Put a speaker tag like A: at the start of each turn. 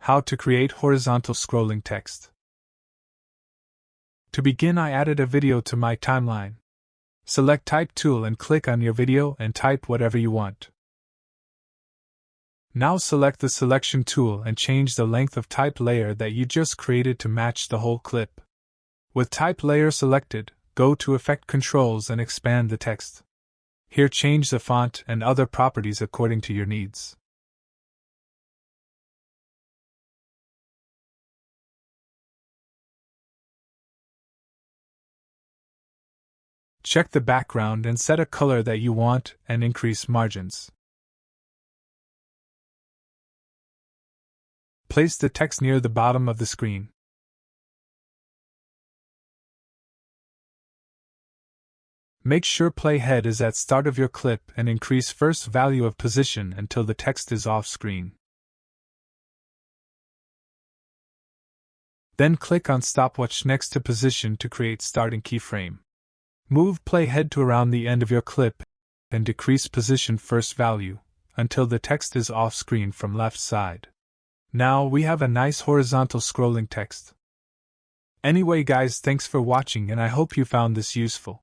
A: How to create horizontal scrolling text. To begin, I added a video to my timeline. Select Type tool and click on your video and type whatever you want. Now select the selection tool and change the length of type layer that you just created to match the whole clip. With type layer selected, go to Effect Controls and expand the text. Here change the font and other properties according to your needs. Check the background and set a color that you want and increase margins. Place the text near the bottom of the screen. Make sure playhead is at start of your clip and increase first value of position until the text is off screen. Then click on stopwatch next to position to create starting keyframe. Move playhead to around the end of your clip and decrease position first value until the text is off screen from left side. Now we have a nice horizontal scrolling text. Anyway guys, thanks for watching and I hope you found this useful.